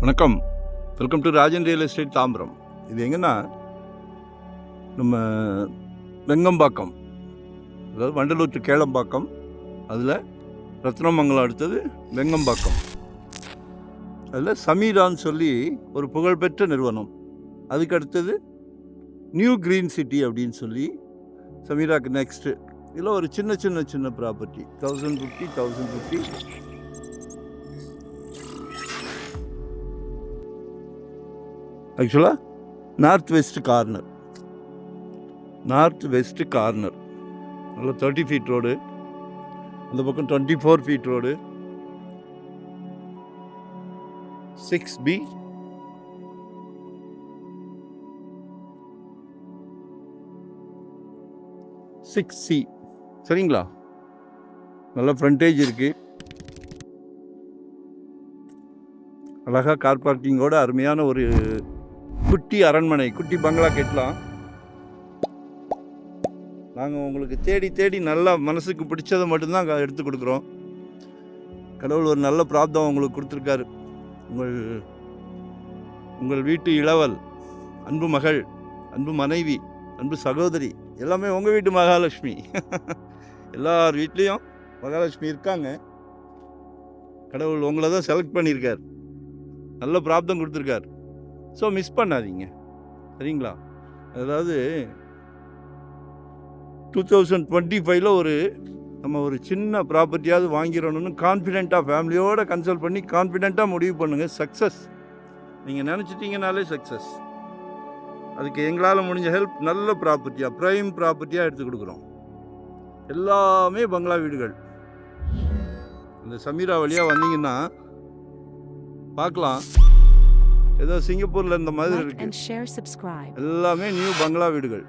வணக்கம், welcome to Rajan real estate Tambaram. இது எங்கன்னா நம்ம வெங்கம்பாக்கம், அதாவது வண்டலூர் டு கேளம்பாக்கம், அதில் ரத்னமங்கலம் அடுத்தது வெங்கம்பாக்கம். அதில் சமீரான்னு சொல்லி ஒரு புகழ்பெற்ற நிறுவனம். அதுக்கு அடுத்தது நியூ கிரீன் சிட்டி அப்படின்னு சொல்லி சமீராக்கு நெக்ஸ்ட்டு. இதில் ஒரு சின்ன சின்ன சின்ன ப்ராப்பர்ட்டி 1050 ஆக்சுவலாக நார்த் வெஸ்ட் கார்னர் நல்ல 30 ஃபீட் ரோடு, அந்த பக்கம் 24 ஃபீட் ரோடு, 6B 6C. சரிங்களா? நல்ல ஃப்ரண்டேஜ் இருக்குது, அழகாக கார் பார்க்கிங்கோட அருமையான ஒரு குட்டி அரண்மனை, குட்டி பங்களா கட்டலாம். நாங்கள் உங்களுக்கு தேடி தேடி நல்லா மனசுக்கு பிடிச்சதை மட்டும்தான் எடுத்து கொடுக்குறோம். கடவுள் ஒரு நல்ல பிராப்தம் உங்களுக்கு கொடுத்துருக்காரு. உங்கள் வீட்டு இளவல், அன்பு மகள், அன்பு மனைவி, அன்பு சகோதரி, எல்லாமே உங்கள் வீட்டு மகாலட்சுமி. எல்லார் வீட்லேயும் மகாலட்சுமி இருக்காங்க. கடவுள் உங்களை தான் செலக்ட் பண்ணியிருக்கார், நல்ல பிராப்தம் கொடுத்துருக்கார். ஸோ மிஸ் பண்ணாதீங்க, சரிங்களா? அதாவது 2025 நம்ம ஒரு சின்ன ப்ராப்பர்ட்டியாவது வாங்கிடணும்னு கான்ஃபிடெண்ட்டாக ஃபேமிலியோடு கன்சல்ட் பண்ணி கான்ஃபிடெண்ட்டாக முடிவு பண்ணுங்கள். சக்ஸஸ் நீங்கள் நினச்சிட்டிங்கனாலே சக்ஸஸ். அதுக்கு எங்களால் முடிஞ்ச ஹெல்ப், நல்ல ப்ராப்பர்ட்டியாக, ப்ரைம் ப்ராப்பர்ட்டியாக எடுத்து கொடுக்குறோம். எல்லாமே பங்களா வீடுகள். இந்த சமீரா வழியாக வந்தீங்கன்னா பார்க்கலாம், ஏதோ சிங்கப்பூரில் இந்த மாதிரி இருக்கு. எல்லாமே நியூ பங்களா வீடுகள்,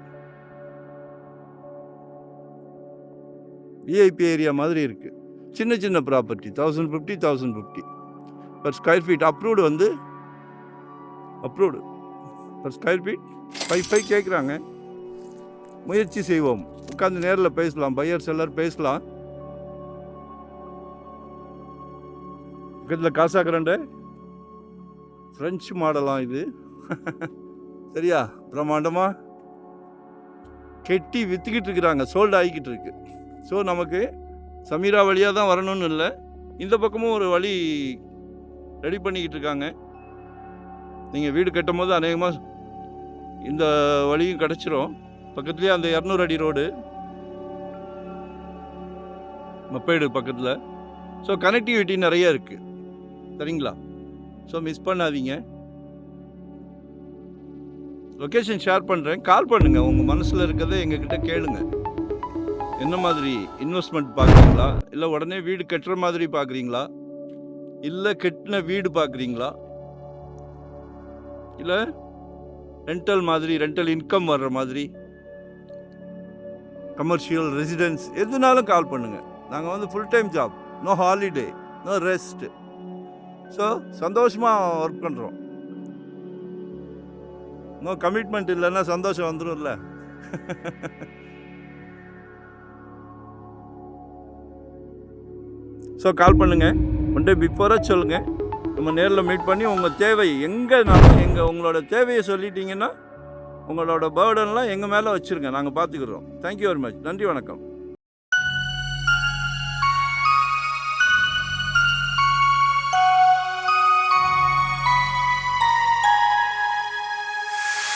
விஐபி ஏரியா மாதிரி இருக்கு. சின்ன சின்ன property 1050 per square feet. Approved per square feet 5 கேட்குறாங்க. முயற்சி செய்வோம், உட்காந்து நேரில் பேசலாம், பையர் செல்லர் பேசலாம். பக்கத்தில் காசாக்கிறண்ட ஃப்ரெஞ்சு மாடலாம் இது. சரியா? பிரம்மாண்டமாக கெட்டி விற்றுக்கிட்டு இருக்கிறாங்க, சோல்டு ஆகிக்கிட்டு இருக்கு. ஸோ நமக்கு சமீரா வழியாக தான் வரணும்னு இல்லை, இந்த பக்கமும் ஒரு வழி ரெடி பண்ணிக்கிட்டு இருக்காங்க. நீங்கள் வீடு கட்டும் போது அநேகமாக இந்த வழியும் கிடச்சிரும். பக்கத்துலேயே அந்த 200 அடி ரோடு, மப்பேடு பக்கத்தில். ஸோ கனெக்டிவிட்டி நிறைய இருக்குது, சரிங்களா? ஸோ மிஸ் பண்ணாதீங்க. லொக்கேஷன் ஷேர் பண்ணுறேன், கால் பண்ணுங்கள். உங்கள் மனசில் இருக்கிறத எங்ககிட்ட கேளுங்க. என்ன மாதிரி இன்வெஸ்ட்மெண்ட் பார்க்குறீங்களா, இல்லை உடனே வீடு கட்டுற மாதிரி பார்க்குறீங்களா, இல்லை கட்டின வீடு பார்க்குறீங்களா, இல்லை ரெண்டல் மாதிரி, ரெண்டல் இன்கம் வர்ற மாதிரி, கமர்ஷியல் ரெசிடென்ஸ், எதுனாலும் கால் பண்ணுங்கள். நாங்கள் full time job, no holiday, no rest. So சந்தோஷமாக ஒர்க் பண்ணுறோம். நோ கமிட்மெண்ட் இல்லைன்னா சந்தோஷம் வந்துடும்ல. ஸோ கால் பண்ணுங்கள், ஒன் டே பிஃபோராக சொல்லுங்கள். நம்ம நேரில் மீட் பண்ணி உங்கள் தேவை எங்கேனாலும் உங்களோட தேவையை சொல்லிட்டீங்கன்னா உங்களோட பேர்டன்லாம் எங்கள் மேலே வச்சுருங்க, நாங்கள் பார்த்துக்கிறோம். Thank you very much. நன்றி, வணக்கம்.